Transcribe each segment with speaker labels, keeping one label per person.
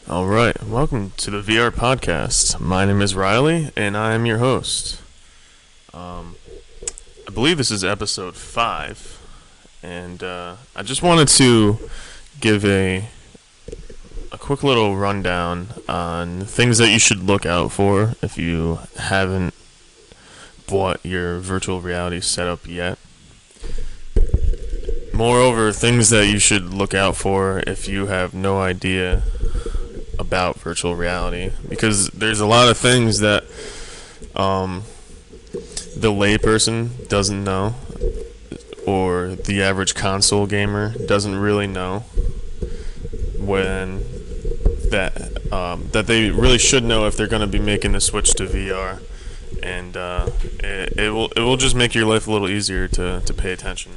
Speaker 1: All right, welcome to the VR podcast. My name is Riley, and I am your host. I believe this is episode 5, and I just wanted to give a quick little rundown on things that you should look out for if you haven't bought your virtual reality setup yet. Moreover, things that you should look out for if you have no idea about virtual reality, because there's a lot of things that the layperson doesn't know, or the average console gamer doesn't really know, when that they really should know if they're going to be making the switch to VR, and it will just make your life a little easier to pay attention.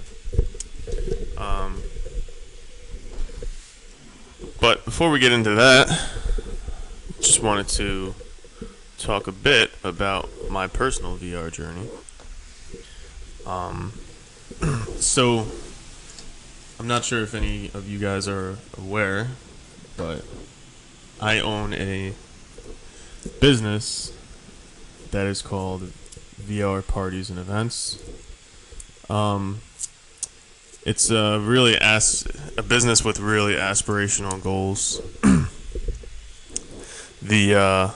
Speaker 1: But before we get into that, just wanted to talk a bit about my personal VR journey. So, I'm not sure if any of you guys are aware, but I own a business that is called VR Parties and Events. It's a business with really aspirational goals. The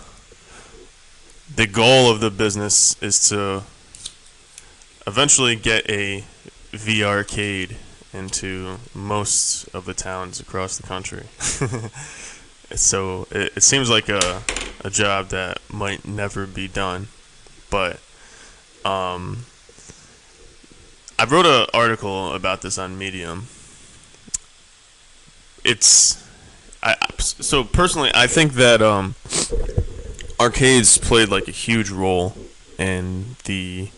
Speaker 1: goal of the business is to eventually get a VRcade into most of the towns across the country. So it seems like a job that might never be done, but I wrote an article about this on Medium. So personally, I think that arcades played like a huge role in the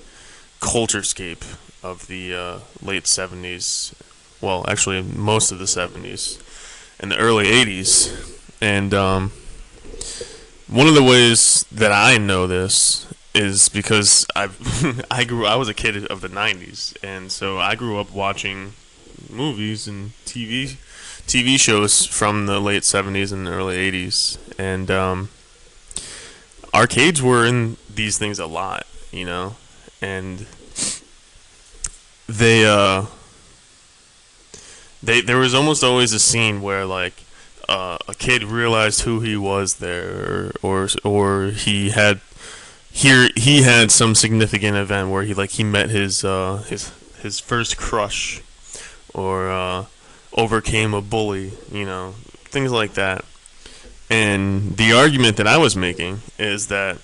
Speaker 1: culturescape of the late 70s. Well, actually, most of the 70s and the early 80s. And one of the ways that I know this is because I was a kid of the 90s, and so I grew up watching movies and TV shows from the late 70s and the early 80s, and arcades were in these things a lot, and there was almost always a scene where like a kid realized who he was there, or he had some significant event where he met his first crush, or overcame a bully, things like that. And the argument that I was making is that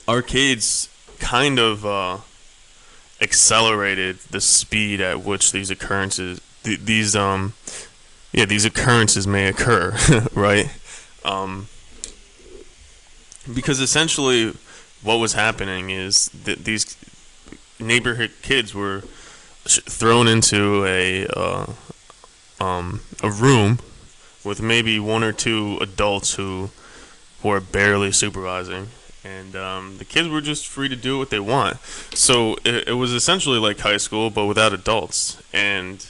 Speaker 1: arcades kind of accelerated the speed at which these occurrences may occur, right? Because essentially what was happening is that these neighborhood kids were thrown into a room with maybe one or two adults who were barely supervising, and the kids were just free to do what they want. So it was essentially like high school, but without adults. And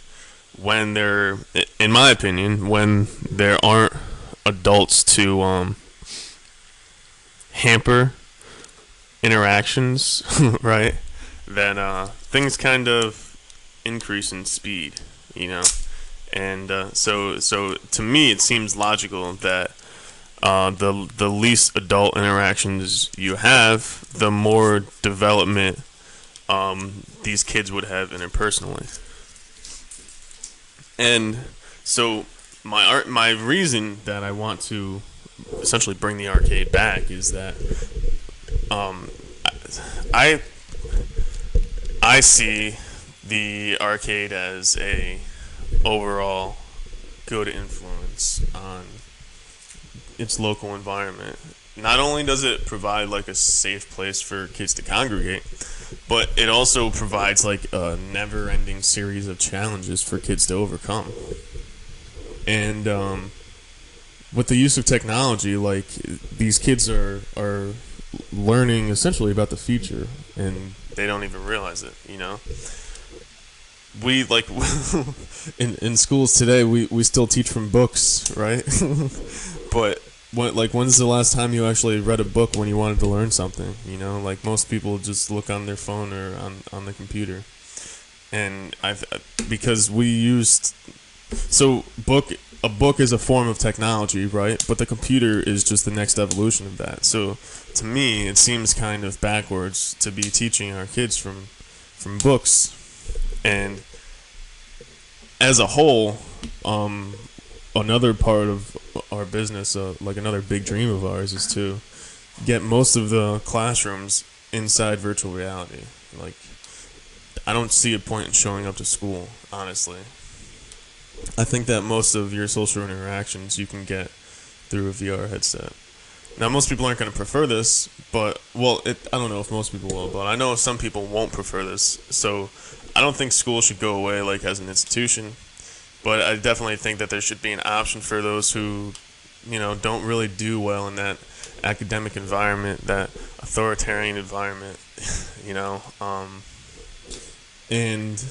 Speaker 1: in my opinion, when there aren't adults to hamper interactions, right, then things kind of increase in speed, and so to me it seems logical that the least adult interactions you have, the more development these kids would have interpersonally. And so my reason that I want to essentially bring the arcade back is that I see the arcade as a overall good influence on its local environment. Not only does it provide like a safe place for kids to congregate, but it also provides like a never-ending series of challenges for kids to overcome. And with the use of technology, like, these kids are learning essentially about the future, and they don't even realize it. we like in schools today we still teach from books, right? But when's the last time you actually read a book when you wanted to learn something? You know, like most people just look on their phone or on the computer. And because we used a book is a form of technology, right? But the computer is just the next evolution of that. So to me, it seems kind of backwards to be teaching our kids from books. And as a whole, another part of our business, like another big dream of ours, is to get most of the classrooms inside virtual reality. Like, I don't see a point in showing up to school, honestly. I think that most of your social interactions you can get through a VR headset. Now, most people aren't going to prefer this, but, I don't know if most people will, but I know some people won't prefer this. So I don't think school should go away, like, as an institution, but I definitely think that there should be an option for those who, don't really do well in that academic environment, that authoritarian environment, and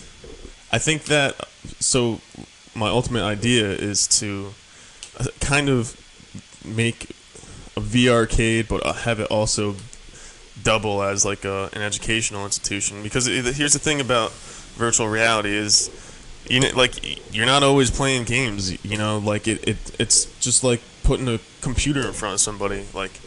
Speaker 1: I think that, so my ultimate idea is to kind of make a VRcade, but have it also double as like an educational institution. Because here's the thing about virtual reality is, you're not always playing games. Like it's just like putting a computer in front of somebody. Like,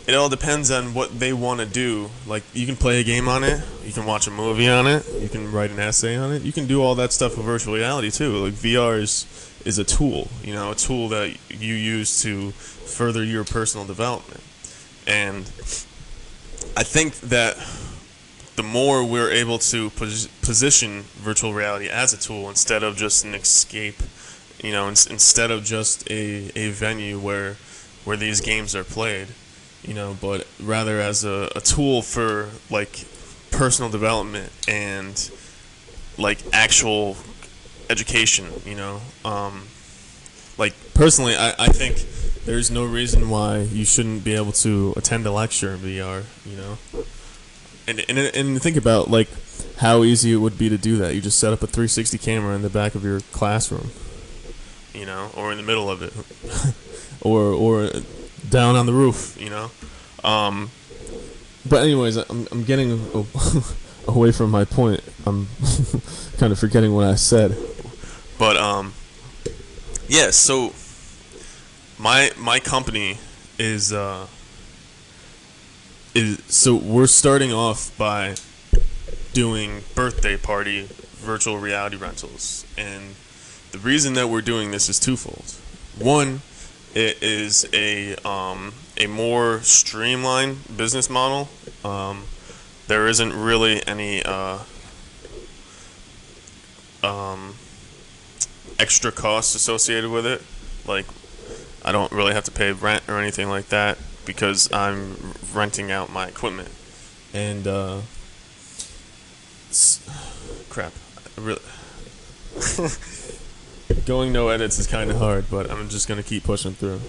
Speaker 1: it all depends on what they want to do. Like, you can play a game on it, you can watch a movie on it, you can write an essay on it, you can do all that stuff with virtual reality too. Like, VR is a tool, a tool that you use to further your personal development. And I think that the more we're able to position virtual reality as a tool instead of just an escape, instead of just a venue where these games are played, but rather as a tool for like personal development and like actual education, like personally, I think there's no reason why you shouldn't be able to attend a lecture in VR, and think about like how easy it would be to do that. You just set up a 360 camera in the back of your classroom, or in the middle of it, or down on the roof, But anyways, I'm getting away from my point. I'm kind of forgetting what I said. But yeah. So my company is so we're starting off by doing birthday party virtual reality rentals, and the reason that we're doing this is twofold. One, it is a more streamlined business model. There isn't really any extra costs associated with it. Like, I don't really have to pay rent or anything like that because I'm renting out my equipment. And crap, really. Going no edits is kind of hard, but I'm just gonna keep pushing through.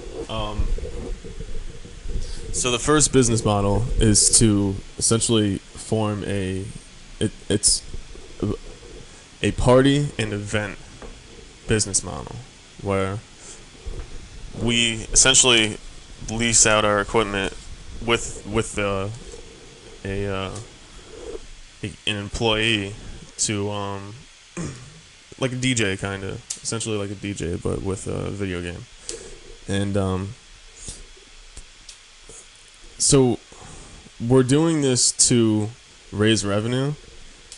Speaker 1: So the first business model is to essentially form it's a party and event business model where we essentially lease out our equipment with an employee to like a DJ, kind of essentially like a DJ, but with a video game. And so we're doing this to raise revenue,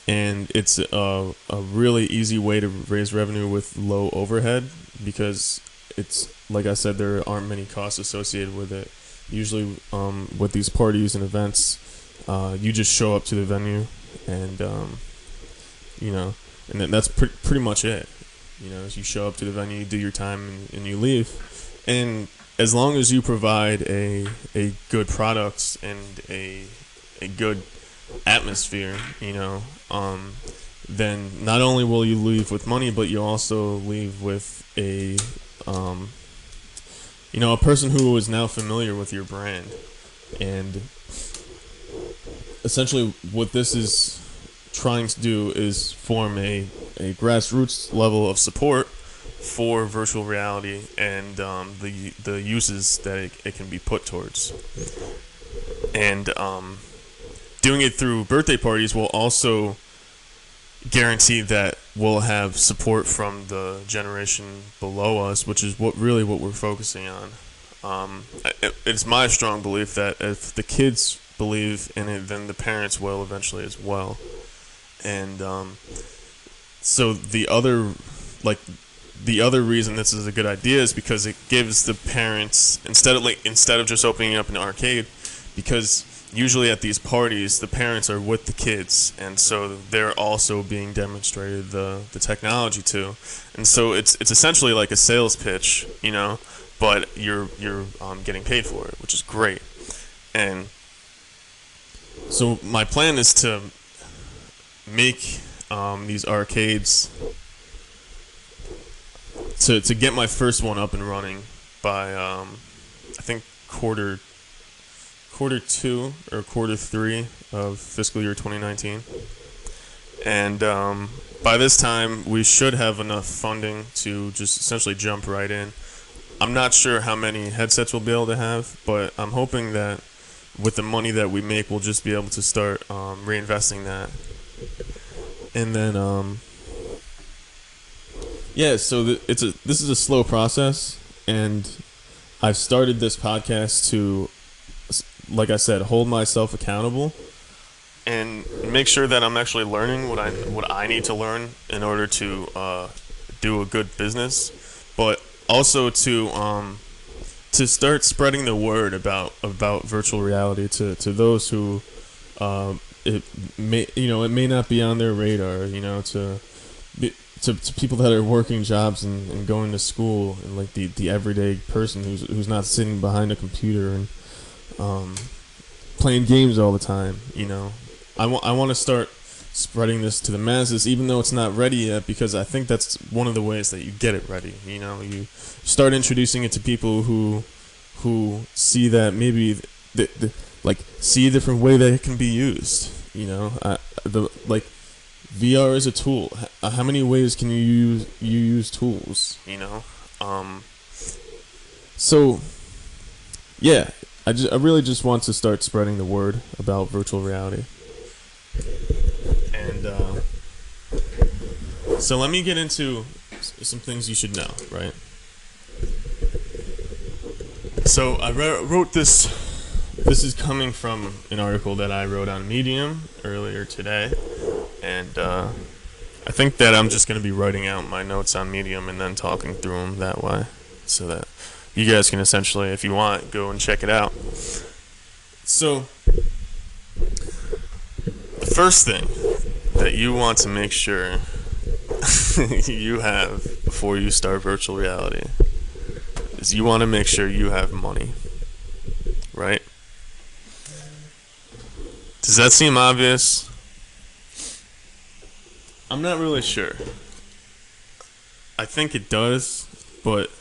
Speaker 1: and it's a really easy way to raise revenue with low overhead because it's, like I said, there aren't many costs associated with it. Usually with these parties and events, you just show up to the venue and and then that's pretty much it. You show up to the venue, you do your time, and you leave. And as long as you provide a good product and a good atmosphere, then not only will you leave with money, but you also leave with a person who is now familiar with your brand. And essentially what this is trying to do is form a grassroots level of support for virtual reality and the uses that it can be put towards. And doing it through birthday parties will also guarantee that we'll have support from the generation below us, which is what we're focusing on. It's my strong belief that if the kids believe in it, then the parents will eventually as well. And so the other reason this is a good idea is because it gives the parents, instead of just opening up an arcade, because usually at these parties the parents are with the kids, and so they're also being demonstrated the technology to, and so it's essentially like a sales pitch, but you're getting paid for it, which is great. And so my plan is to make these arcades, to get my first one up and running by I think quarter 2 or quarter 3 of fiscal year 2019. And by this time we should have enough funding to just essentially jump right in. I'm not sure how many headsets we'll be able to have, but I'm hoping that with the money that we make, we'll just be able to start reinvesting that. And then so this is a slow process, and I've started this podcast to, like I said, hold myself accountable and make sure that I'm actually learning what I need to learn in order to do a good business, but also to start spreading the word about virtual reality to those who it may not be on their radar, to people that are working jobs and going to school, and like the everyday person who's not sitting behind a computer and playing games all the time. I want to start spreading this to the masses, even though it's not ready yet, because I think that's one of the ways that you get it ready. You start introducing it to people who see that maybe see a different way that it can be used. VR is a tool. How many ways can you use tools? So yeah, I really just want to start spreading the word about virtual reality. And so let me get into some things you should know, right? So I wrote this. This is coming from an article that I wrote on Medium earlier today, and I think that I'm just going to be writing out my notes on Medium and then talking through them that way, so that you guys can essentially, if you want, go and check it out. So the first thing that you want to make sure you have before you start virtual reality is you want to make sure you have money, right? Does that seem obvious? I'm not really sure. I think it does, but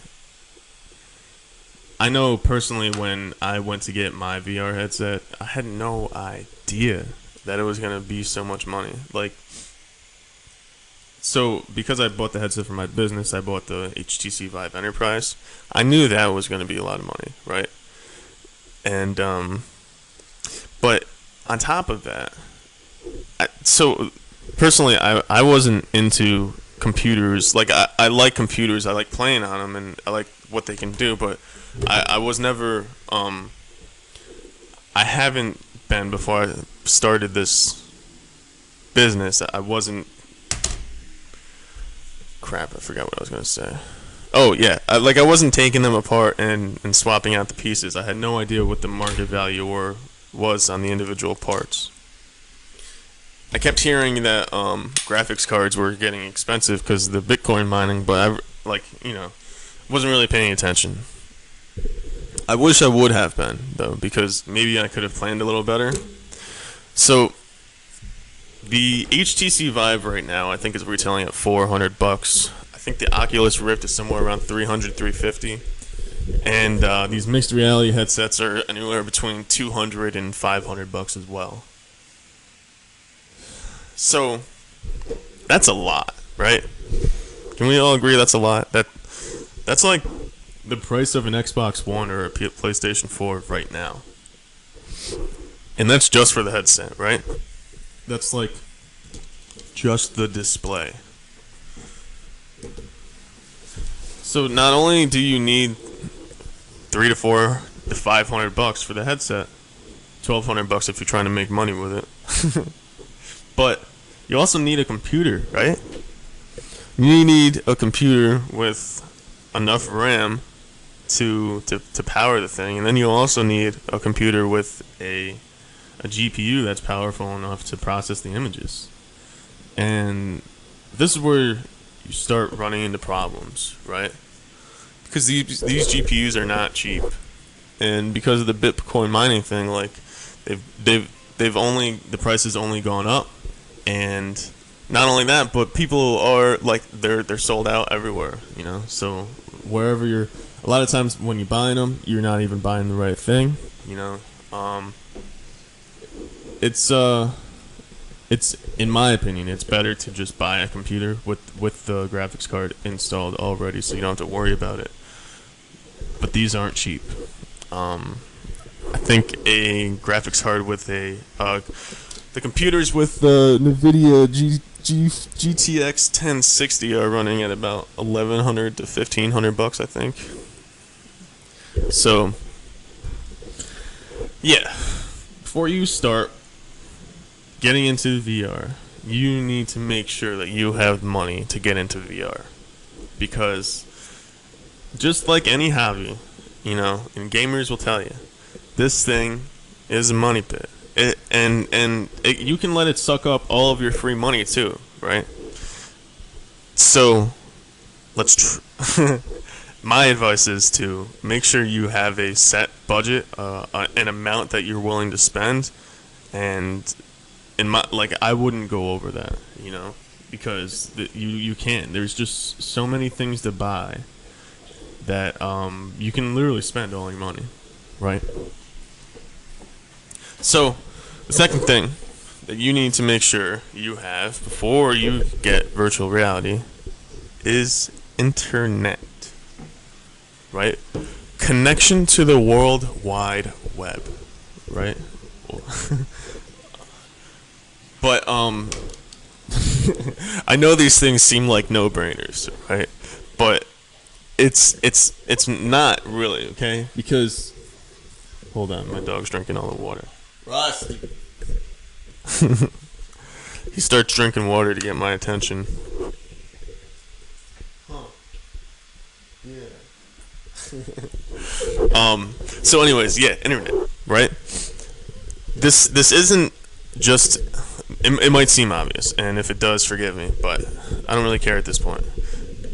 Speaker 1: I know personally when I went to get my VR headset, I had no idea that it was going to be so much money. So because I bought the headset for my business, I bought the HTC Vive Enterprise. I knew that was going to be a lot of money, right? And but on top of that, so personally, I wasn't into computers. I like computers. I like playing on them, and I like what they can do. But I was never. I haven't been before I started this business. I wasn't. Crap! I forgot what I was gonna say. Oh yeah, I wasn't taking them apart and swapping out the pieces. I had no idea what the market value was on the individual parts. I kept hearing that graphics cards were getting expensive because of the Bitcoin mining, but I wasn't really paying attention. I wish I would have been, though, because maybe I could have planned a little better. So the HTC Vive right now, I think, is retailing at $400. I think the Oculus Rift is somewhere around $300, $350. And these mixed reality headsets are anywhere between $200 and $500 as well. So that's a lot, right? Can we all agree that's a lot? That's like the price of an Xbox One or a PlayStation 4 right now. And that's just for the headset, right? That's like just the display. So not only do you need $300 to $400 to $500 for the headset, $1,200 if you're trying to make money with it, but you also need a computer, right? You need a computer with enough RAM to power the thing, and then you also need a computer with a GPU that's powerful enough to process the images. And this is where you start running into problems, right? Because these GPUs are not cheap, and because of the Bitcoin mining thing, like the price has only gone up, and not only that, but people are like they're sold out everywhere, you know. So wherever you're, a lot of times when you're buying them, you're not even buying the right thing, you know. It's in my opinion, it's better to just buy a computer with the graphics card installed already, so you don't have to worry about it. But these aren't cheap. I think a graphics card with the computers with the NVIDIA GTX 1060 are running at about $1,100 to $1,500, I think. So, yeah, before you start getting into VR, you need to make sure that you have money to get into VR, because just like any hobby, you know, and gamers will tell you, this thing is a money pit. You can let it suck up all of your free money too, right? So, my advice is to make sure you have a set budget, an amount that you're willing to spend, and I wouldn't go over that, you know, because you can't. There's just so many things to buy that you can literally spend all your money, right? So, the second thing that you need to make sure you have before you get virtual reality is internet, right? Connection to the World Wide Web, right? But I know these things seem like no-brainers, right? But it's not really, okay? Because hold on, my dog's drinking all the water.
Speaker 2: Rusty.
Speaker 1: He starts drinking water to get my attention.
Speaker 2: Huh. Yeah.
Speaker 1: So anyways, yeah, internet, right? This isn't just, it might seem obvious, and if it does, forgive me, but I don't really care at this point,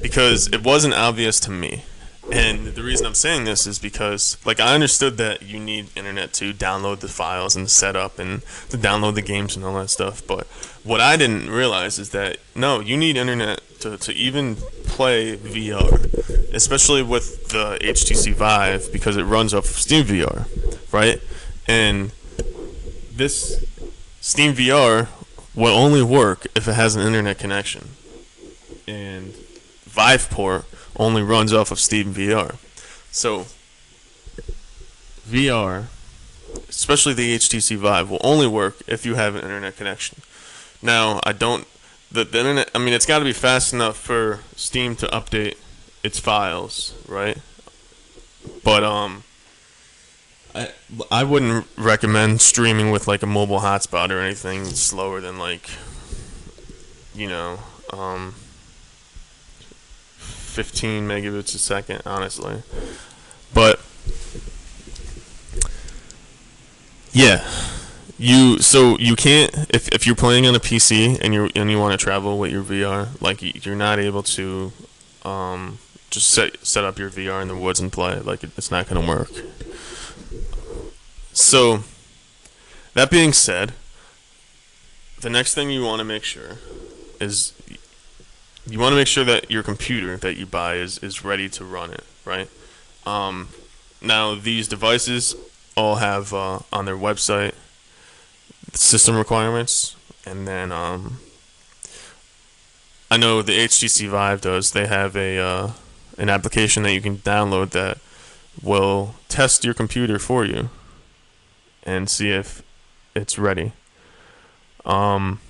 Speaker 1: because it wasn't obvious to me. And the reason I'm saying this is because, like, I understood that you need internet to download the files and set up and to download the games and all that stuff, but what I didn't realize is that, no, you need internet to even play VR, especially with the HTC Vive, because it runs off of Steam VR, right? And this Steam VR will only work if it has an internet connection, and Viveport only runs off of Steam VR. So VR, especially the HTC Vive, will only work if you have an internet connection. Now, the internet, I mean, it's got to be fast enough for Steam to update its files, right? But I wouldn't recommend streaming with like a mobile hotspot or anything slower than, like, you know, 15 megabits a second, honestly. But yeah, you can't, if you're playing on a PC and you want to travel with your VR, like, you're not able to just set up your VR in the woods and play. Like, it's not going to work. So that being said, the next thing you want to make sure is you want to make sure that your computer that you buy is ready to run it, right? Now, these devices all have on their website system requirements, And then I know the HTC Vive does. They have an application that you can download that will test your computer for you and see if it's ready. One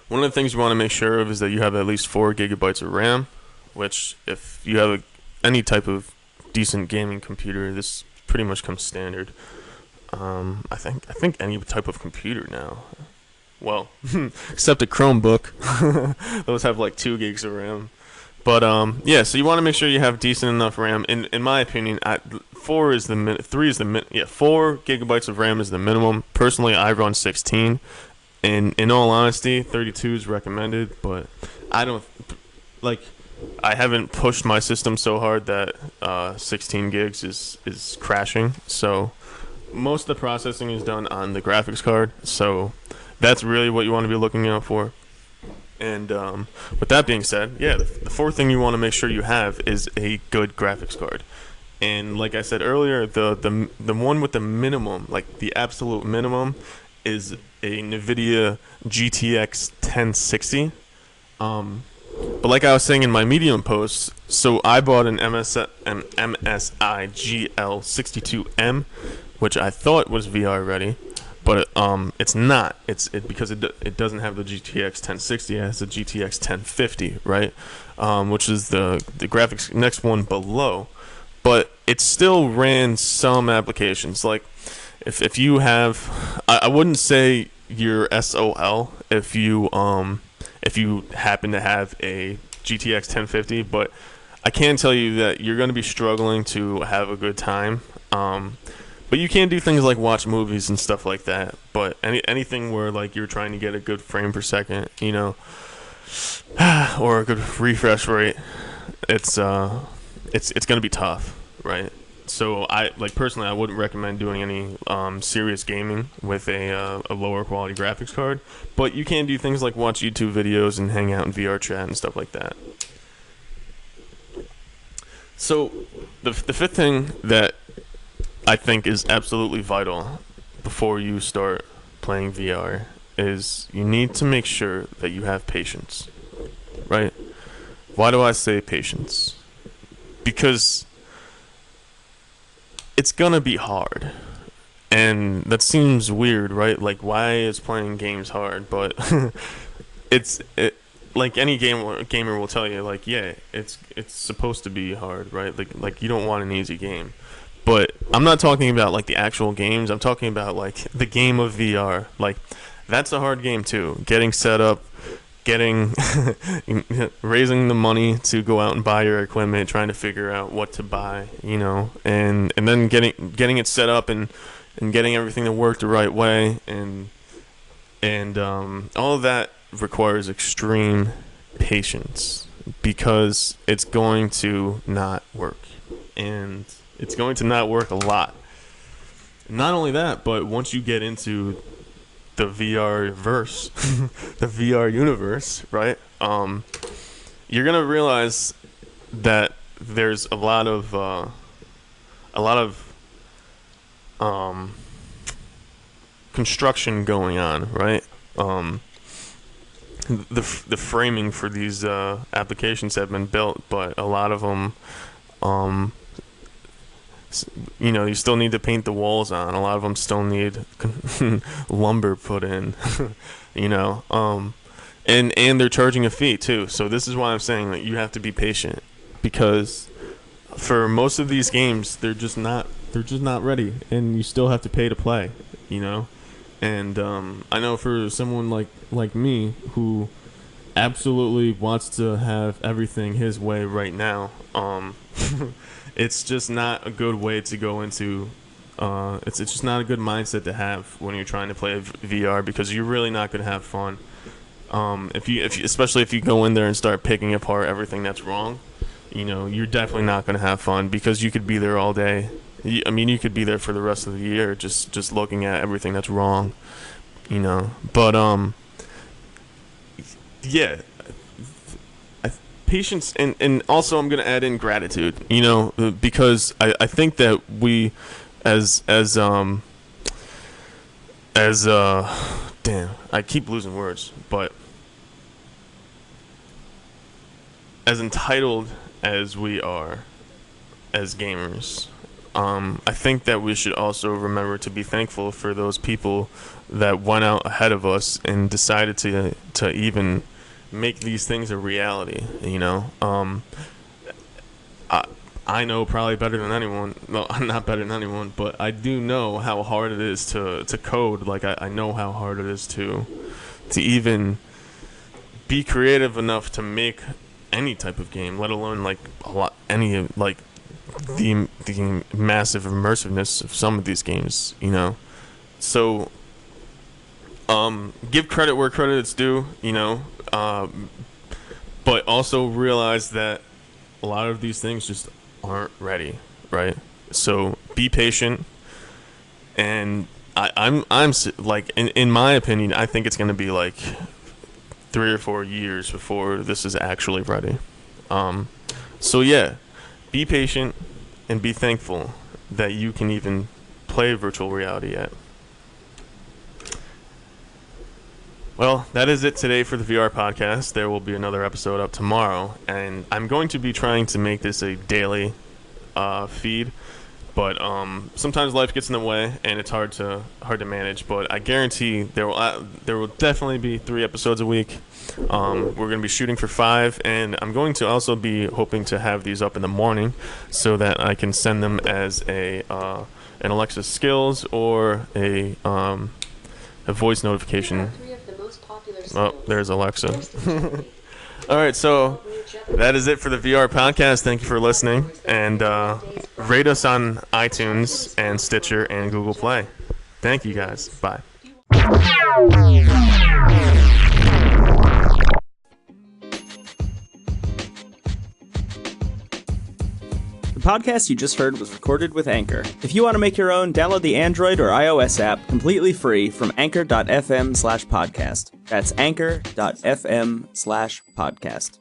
Speaker 1: of the things you want to make sure of is that you have at least 4 gigabytes of RAM, which if you have any type of decent gaming computer, this pretty much comes standard. I think any type of computer now. Well, except a Chromebook. Those have like 2 gigs of RAM. But yeah, so you want to make sure you have decent enough RAM. In my opinion, 4 is the 3 is the 4 gigabytes of RAM is the minimum. Personally, I run 16. And in all honesty, 32 is recommended, but I don't like. I haven't pushed my system so hard that 16 gigs is crashing. So most of the processing is done on the graphics card. So that's really what you want to be looking out for. And with that being said, yeah, the fourth thing you want to make sure you have is a good graphics card. And like I said earlier, the one with the minimum, like the absolute minimum, is a NVIDIA GTX 1060. But like I was saying in my Medium post, so I bought an MSI GL62M, which I thought was VR ready, but it's not. Because it doesn't have the GTX 1060. It has the GTX 1050, right? Which is the graphics next one below. But it still ran some applications. Like if you have, I wouldn't say you're SOL if you happen to have a GTX 1050, but I can tell you that you're going to be struggling to have a good time. But you can do things like watch movies and stuff like that. But anything where like you're trying to get a good frame per second, you know, or a good refresh rate, it's going to be tough, right? So I personally, I wouldn't recommend doing any serious gaming with a lower quality graphics card. But you can do things like watch YouTube videos and hang out in VR chat and stuff like that. So the fifth thing that I think is absolutely vital before you start playing VR is you need to make sure that you have patience, right? Why do I say patience? Because it's gonna be hard, and that seems weird, right? Like, why is playing games hard? But like any gamer will tell you, like, yeah, it's supposed to be hard, right? Like you don't want an easy game. But I'm not talking about like the actual games. I'm talking about like the game of VR. Like that's a hard game too. Getting set up, raising the money to go out and buy your equipment, trying to figure out what to buy, you know, and then getting it set up and getting everything to work the right way, and all of that requires extreme patience because it's going to not work, and it's going to not work a lot. Not only that, but once you get into the VR verse, the VR universe, right? You're gonna realize that there's a lot of construction going on, right? The framing for these applications have been built, but a lot of them, you know, you still need to paint the walls on. A lot of them still need lumber put in, you know. And they're charging a fee too. So this is why I'm saying that you have to be patient, because for most of these games they're just not ready, and you still have to pay to play, you know. And I know for someone like me who absolutely wants to have everything his way right now, it's just not a good way to go into. It's just not a good mindset to have when you're trying to play VR, because you're really not going to have fun. If you especially if you go in there and start picking apart everything that's wrong, you know, you're definitely not going to have fun, because you could be there all day. I mean, you could be there for the rest of the year just looking at everything that's wrong, you know. But yeah, patience, and also I'm gonna add in gratitude, you know, because I think that we as as damn, I keep losing words, but as entitled as we are as gamers, I think that we should also remember to be thankful for those people that went out ahead of us and decided to even make these things a reality. You know, I know probably better than anyone. Well, I'm not better than anyone, but I do know how hard it is to code. Like I know how hard it is to even be creative enough to make any type of game, let alone like the massive immersiveness of some of these games. You know, so give credit where credit is due. You know, but also realize that a lot of these things just aren't ready, right? So be patient, and I'm like in my opinion, I think it's going to be like 3 or 4 years before this is actually ready. So yeah, be patient and be thankful that you can even play virtual reality yet. Well, that is it today for the VR podcast. There will be another episode up tomorrow, and I'm going to be trying to make this a daily feed, but sometimes life gets in the way and it's hard to manage. But I guarantee there will definitely be 3 episodes a week. We're going to be shooting for 5, and I'm going to also be hoping to have these up in the morning so that I can send them as an Alexa skills or a voice notification. Oh, there's Alexa. All right, so that is it for the VR podcast. Thank you for listening, and rate us on iTunes and Stitcher and Google Play. Thank you, guys. Bye.
Speaker 3: The podcast you just heard was recorded with Anchor. If you want to make your own, download the Android or iOS app completely free from anchor.fm/podcast. That's anchor.fm/podcast.